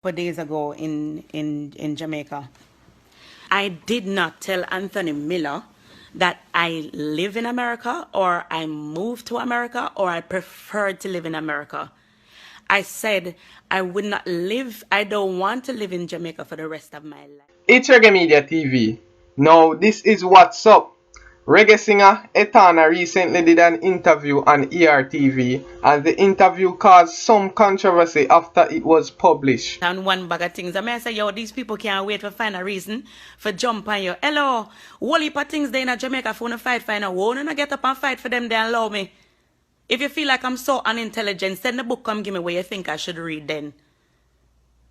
Days ago in Jamaica. I did not tell Anthony Miller that I live in America or I moved to America or I prefer to live in America. I said I would not live, I don't want to live in Jamaica for the rest of my life. It's Reggae Media TV. Now this is what's up. Reggae singer Etana recently did an interview on ERTV, and the interview caused some controversy after it was published. And one bag of things, I may say, yo, these people can't wait to find a reason for jump on you. Hello, whole heap of things they in Jamaica for to fight for you. Won't you get up and fight for them, they allow me. If you feel like I'm so unintelligent, send the book, come give me where you think I should read then.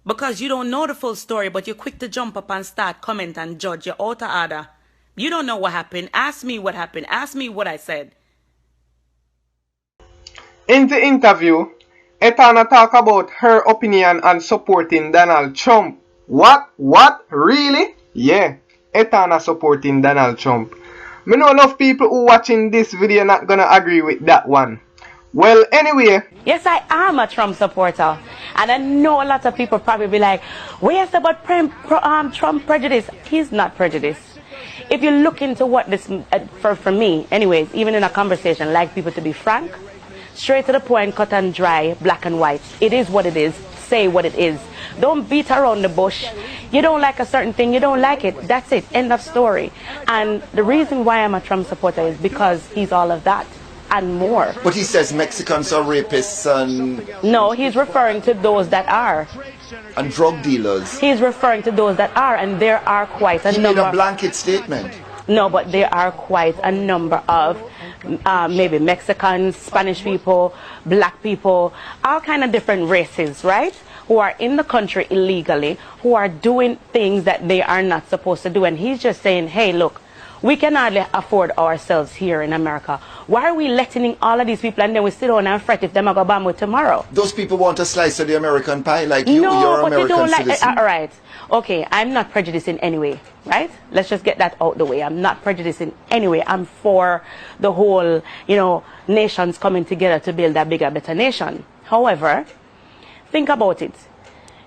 Because you don't know the full story, but you're quick to jump up and start comment and judge. You're out of order. You don't know what happened. Ask me what happened. Ask me what I said. In the interview, Etana talked about her opinion on supporting Donald Trump. What? Really? Yeah, Etana supporting Donald Trump. Me know enough people who watching this video not gonna agree with that one. Well, anyway. Yes, I am a Trump supporter. And I know a lot of people probably be like, where's about Trump prejudice? He's not prejudiced. If you look into what this, for me, anyways, even in a conversation, I like people to be frank, straight to the point, cut and dry, black and white. It is what it is. Say what it is. Don't beat around the bush. You don't like a certain thing, you don't like it. That's it. End of story. And the reason why I'm a Trump supporter is because he's all of that and more. But he says Mexicans are rapists and... No, he's referring to those that are. And drug dealers. He's referring to those that are, and there are quite a number. He made a blanket statement. No, but there are quite a number of maybe Mexicans, Spanish people, black people, all kind of different races, right? Who are in the country illegally, who are doing things that they are not supposed to do. And he's just saying, hey, look, we can hardly afford ourselves here in America. Why are we letting in all of these people and then we sit down and fret if them are going to bomb with tomorrow? Those people want a slice of the American pie like you. No, you're but American you don't citizen. like. All right. Okay, I'm not prejudiced in any way, right? Let's just get that out the way. I'm not prejudiced in any way. I'm for the whole, nations coming together to build a bigger, better nation. However, think about it.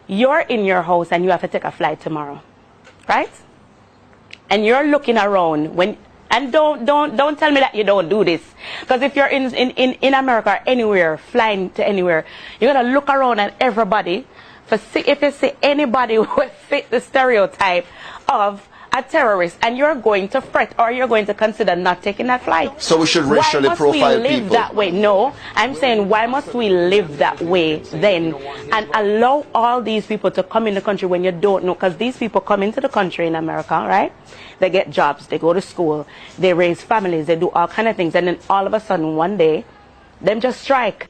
You're in your house and you have to take a flight tomorrow, right? And you're looking around and don't tell me that you don't do this, because if you're in America or anywhere, flying to anywhere, you're gonna look around at everybody for see if you see anybody who fit the stereotype of a terrorist, and you're going to fret or you're going to consider not taking that flight. So we should racially profile people. Why must we live that way? No, I'm saying why must we live that way then and allow all these people to come in the country when you don't know? Because these people come into the country in America, right? They get jobs, they go to school, they raise families, they do all kind of things, and then all of a sudden one day, them just strike.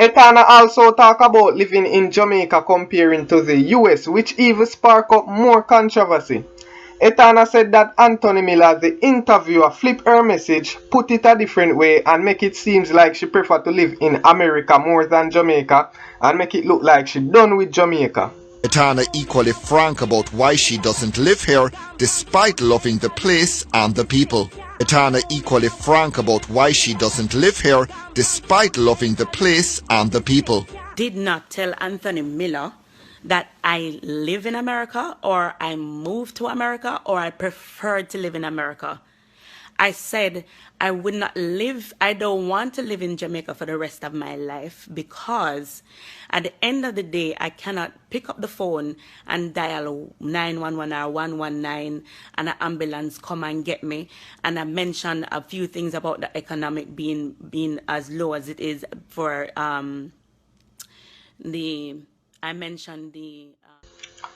Etana also talk about living in Jamaica comparing to the US, which even spark up more controversy. Etana said that Anthony Miller, the interviewer, flipped her message, put it a different way, and make it seems like she prefer to live in America more than Jamaica, and make it look like she done with Jamaica. Etana equally frank about why she doesn't live here despite loving the place and the people. Etana equally frank about why she doesn't live here despite loving the place and the people. Did not tell Anthony Miller that I live in America or I moved to America or I prefer to live in America. I said I would not live, I don't want to live in Jamaica for the rest of my life, because at the end of the day, I cannot pick up the phone and dial 911 or 119 and an ambulance come and get me. And I mentioned a few things about the economic being as low as it is for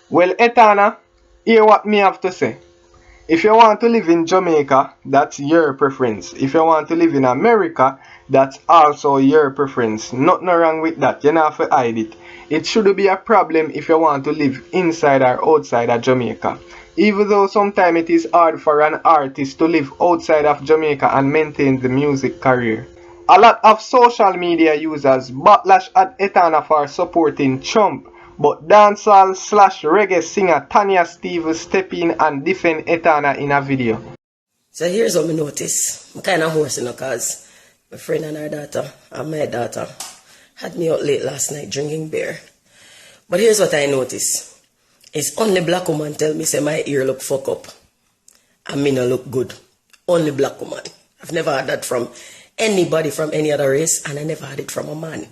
Well, Etana, hear what me have to say. If you want to live in Jamaica, that's your preference. If you want to live in America, that's also your preference. Nothing wrong with that. You don't have to hide it. It shouldn't be a problem if you want to live inside or outside of Jamaica. Even though sometimes it is hard for an artist to live outside of Jamaica and maintain the music career. A lot of social media users backlash at Etana for supporting Trump, but dancehall / reggae singer Tanya step in and defend Etana in a video. So here's what I notice. I'm kind of hoarse, because my friend and her daughter and my daughter had me out late last night drinking beer. But here's what I notice. It's only black woman tell me say my ear look fuck up. And me no look good. Only black woman. I've never had that from anybody from any other race, and I never had it from a man.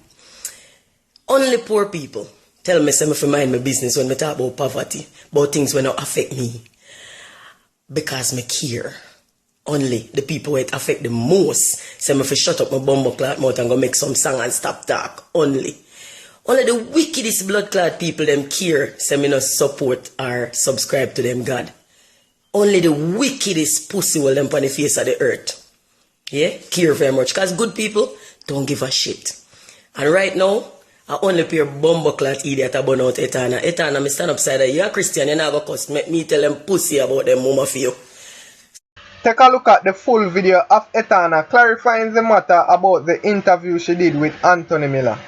Only poor people tell me say me fi mind my business when me talk about poverty, about things when not affect me. Because me care. Only the people who it affect the most say me fi shut up my bumbo clot mouth and go make some song and stop talk. Only the wickedest blood clot people them care say me no support or subscribe to them God. Only the wickedest pussy will them on the face of the earth. Yeah? Care very much. Because good people don't give a shit. And right now, I only pure bumbleclot idiot about out Etana. Etana, me stand upside of you. You're a Christian, you're not going to cuss. Make me tell them pussy about them mama for you. Take a look at the full video of Etana clarifying the matter about the interview she did with Anthony Miller.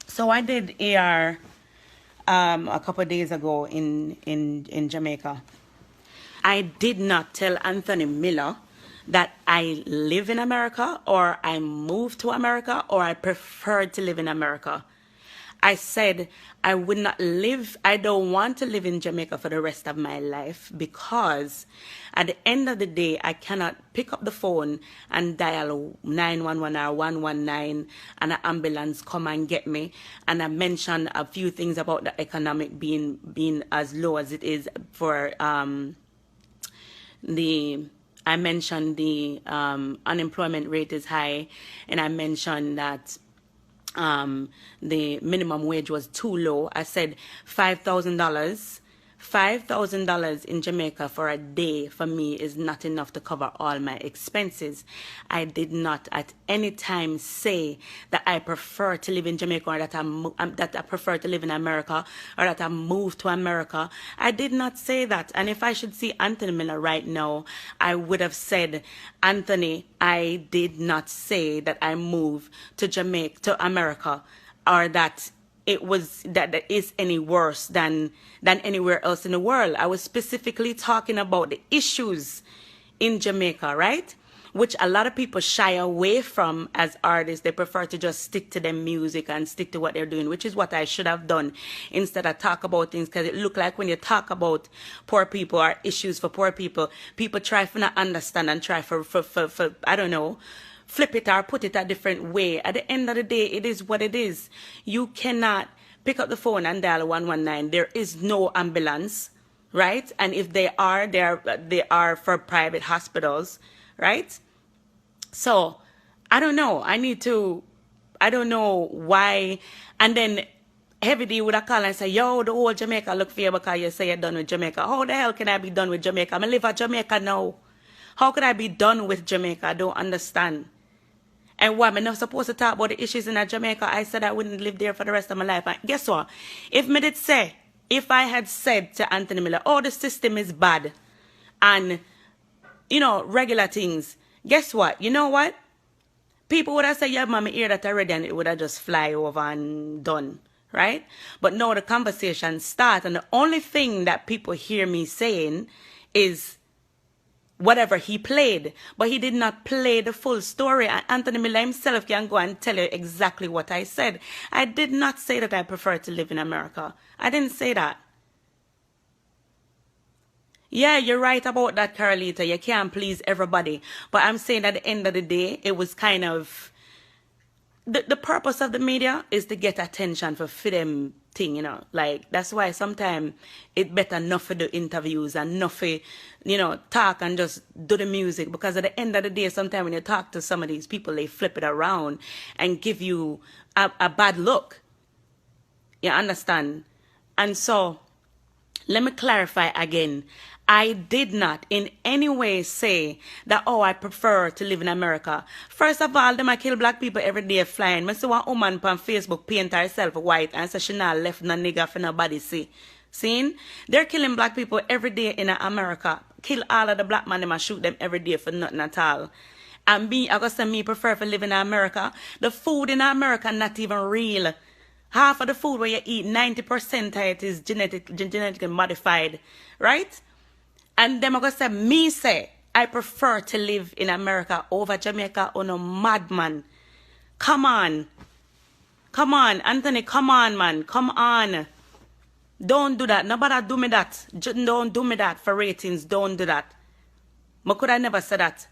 So I did AR a couple of days ago in Jamaica. I did not tell Anthony Miller that I live in America or I moved to America or I prefer to live in America. I said I would not live, I don't want to live in Jamaica for the rest of my life because at the end of the day, I cannot pick up the phone and dial 911 or 119 and an ambulance come and get me. And I mentioned a few things about the economic being as low as it is for I mentioned the unemployment rate is high, and I mentioned that the minimum wage was too low. I said $5,000 in Jamaica for a day for me is not enough to cover all my expenses. I did not at any time say that I prefer to live in Jamaica or that I prefer to live in America or that I moved to America. I did not say that. And if I should see Anthony Miller right now, I would have said, Anthony, I did not say that I moved to Jamaica, to America, or that it is any worse than anywhere else in the world. I was specifically talking about the issues in Jamaica, right? Which a lot of people shy away from as artists. They prefer to just stick to their music and stick to what they're doing, which is what I should have done instead of talk about things. Because it look like when you talk about poor people or issues for poor people, people try to not understand and try for I don't know, flip it or put it a different way. At the end of the day, it is what it is. You cannot pick up the phone and dial 119. There is no ambulance, right? And if they are for private hospitals, right? So I don't know. I don't know why. And then Heavy D would have called and say, yo, the whole Jamaica look for you because you say you're done with Jamaica. How the hell can I be done with Jamaica? I live at Jamaica now. How could I be done with Jamaica? I don't understand. And why am I not supposed to talk about the issues in Jamaica? I said I wouldn't live there for the rest of my life. And guess what? If I had said to Anthony Miller, oh, the system is bad and, regular things, guess what? You know what? People would have said, yeah, mommy, hear that already, and it would have just fly over and done, right? But now the conversation starts, and the only thing that people hear me saying is whatever he played, but he did not play the full story. And Anthony Miller himself can go and tell you exactly what I said. I did not say that I prefer to live in America. I didn't say that. Yeah, you're right about that, Carolita. You can't please everybody. But I'm saying at the end of the day, it was kind of the purpose of the media is to get attention for them thing, like that's why sometimes it better not for the interviews and not for, talk and just do the music, because at the end of the day, sometimes when you talk to some of these people, they flip it around and give you a bad look. You understand? And so let me clarify again. I did not in any way say that, oh, I prefer to live in America. First of all, them I kill black people every day flying. I see one woman on Facebook paint herself white and say she not left no nigga for nobody see. See? They're killing black people every day in America. Kill all of the black men, them and shoot them every day for nothing at all. And me, I gotta say me prefer to live in America. The food in America not even real. Half of the food where you eat, 90% of it is genetically modified, right? And them are going to say, I prefer to live in America over Jamaica on a madman. Come on. Come on, Anthony, come on, man. Come on. Don't do that. Nobody do me that. Don't do me that for ratings. Don't do that. But could I never say that?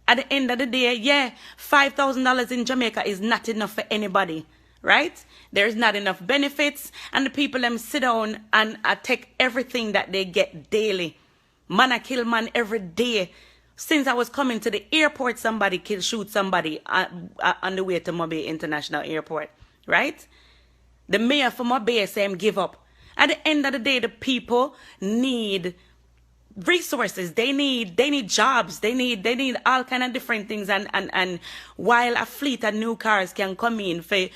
At the end of the day, yeah, $5,000 in Jamaica is not enough for anybody, right? There's not enough benefits, and the people them sit down and take everything that they get daily. Man, I kill man every day. Since I was coming to the airport, somebody shoot somebody on the way to Mobile International Airport, right? The mayor for Mobile say him give up. At the end of the day, the people need resources. They need jobs. They need all kind of different things. And while a fleet of new cars can come in for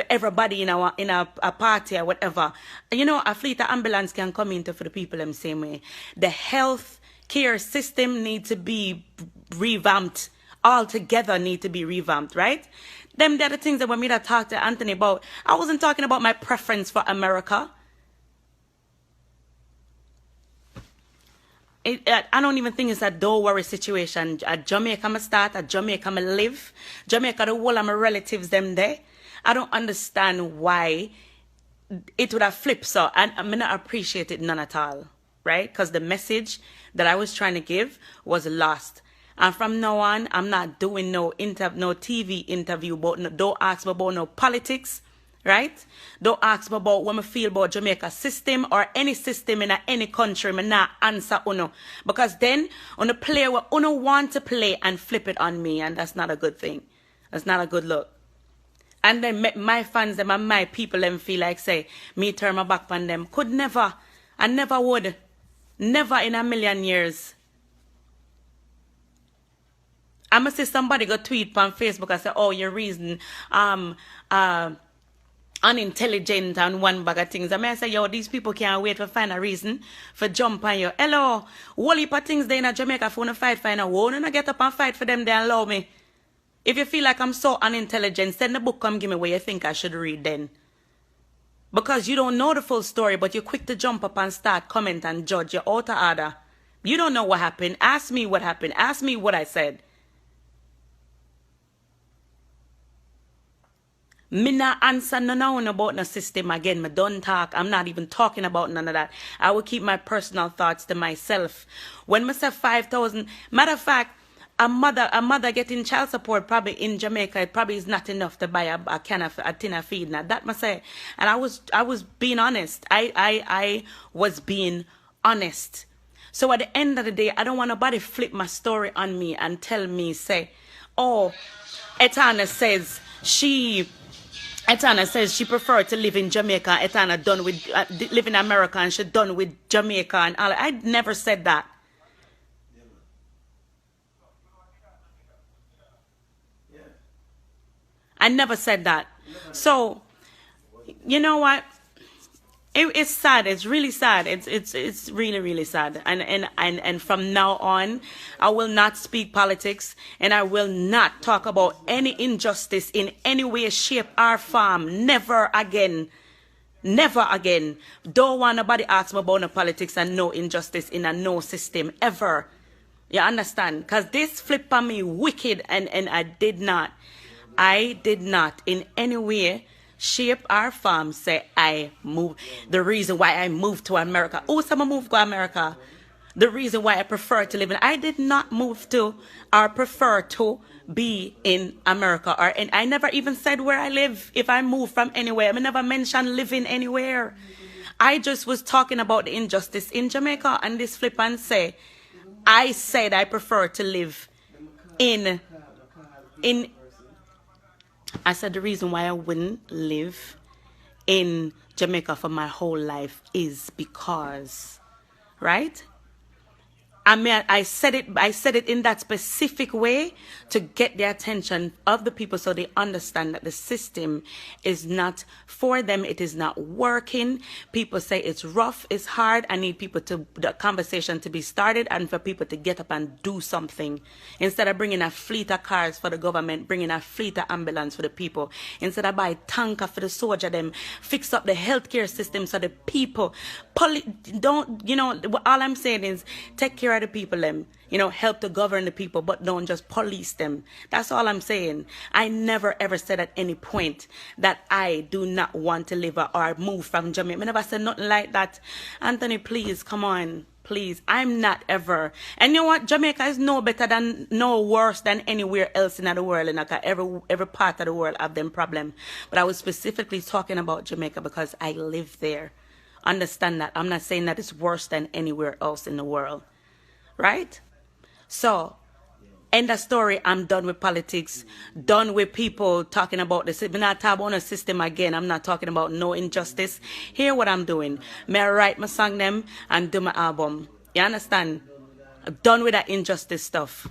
everybody in a party or whatever, you know, a fleet of ambulance can come in for the people them same way. The health care system needs to be revamped. Altogether need to be revamped, right? They're the things that when me that talk to Anthony about. I wasn't talking about my preference for America. I don't even think it's a don't worry situation. At Jamaica I start, at Jamaica I live. Jamaica, the whole of my relatives them there. I don't understand why it would have flipped so, and I not appreciate it none at all, right? Because the message that I was trying to give was lost. And from now on, I'm not doing no TV interview about don't ask me about no politics. Right? Don't ask me about what I feel about Jamaica system or any system in any country. I not answer uno. Because then uno play what uno want to play and flip it on me, and that's not a good thing. That's not a good look. And then my fans them and my people them feel like say me turn my back on them. Could never. I never would. Never in a million years. I must say somebody go tweet on Facebook and say, oh, your reason unintelligent and one bag of things. I may say, yo, these people can't wait to find a reason for jump on you. Hello, whole heap of things they in Jamaica for to fight for you. Won't you get up and fight for them, they allow me. If you feel like I'm so unintelligent, send the book, come give me where you think I should read then. Because you don't know the full story, but you're quick to jump up and start comment and judge. You're out of order. You don't know what happened. Ask me what happened. Ask me what I said. Me not answer none about the system again. Me don't talk. I'm not even talking about none of that. I will keep my personal thoughts to myself. When me say 5,000, matter of fact, a mother getting child support probably in Jamaica, it probably is not enough to buy a tin of feed. Now that must say, and I was being honest. I was being honest. So at the end of the day, I don't want nobody flip my story on me and tell me say, oh, Etana says she preferred to live in Jamaica. Etana done with live in America and she done with Jamaica and all. I never said that. I never said that. So, you know what? It's sad. It's really sad. It's really, really sad. And from now on, I will not speak politics and I will not talk about any injustice in any way, shape, or form. Never again. Never again. Don't want nobody ask me about no politics and no injustice in a no system ever. You understand? Because this flip on me wicked and I did not in any way, shape, or form say I move. The reason why I moved to America. Oh, someone moved to America. The reason why I prefer to live in. I did not move to or prefer to be in America. And I never even said where I live. If I move from anywhere, I never mentioned living anywhere. I just was talking about the injustice in Jamaica, and this flip and say, I said I prefer to live in. I said the reason why I wouldn't live in Jamaica for my whole life is because, right? I mean, I said it in that specific way to get the attention of the people so they understand that the system is not for them. It is not working. People say it's rough, it's hard. I need the conversation to be started and for people to get up and do something. Instead of bringing a fleet of cars for the government, bringing a fleet of ambulance for the people. Instead of buy tanker for the soldier, them fix up the healthcare system so the people, all I'm saying is take care of empower the people them, you know, help to govern the people, but don't just police them. That's all I'm saying. I never ever said at any point that I do not want to live or move from Jamaica. I never said nothing like that. Anthony, please, come on. Please, I'm not ever. And you know what? Jamaica is no better than, no worse than anywhere else in the world. And every part of the world have them problem. But I was specifically talking about Jamaica because I live there. Understand that. I'm not saying that it's worse than anywhere else in the world. Right? So, end of story. I'm done with politics. Done with people talking about this. I'm not talking about a system again. I'm not talking about no injustice. Hear what I'm doing. May I write my song them and do my album. You understand? I'm done with that injustice stuff.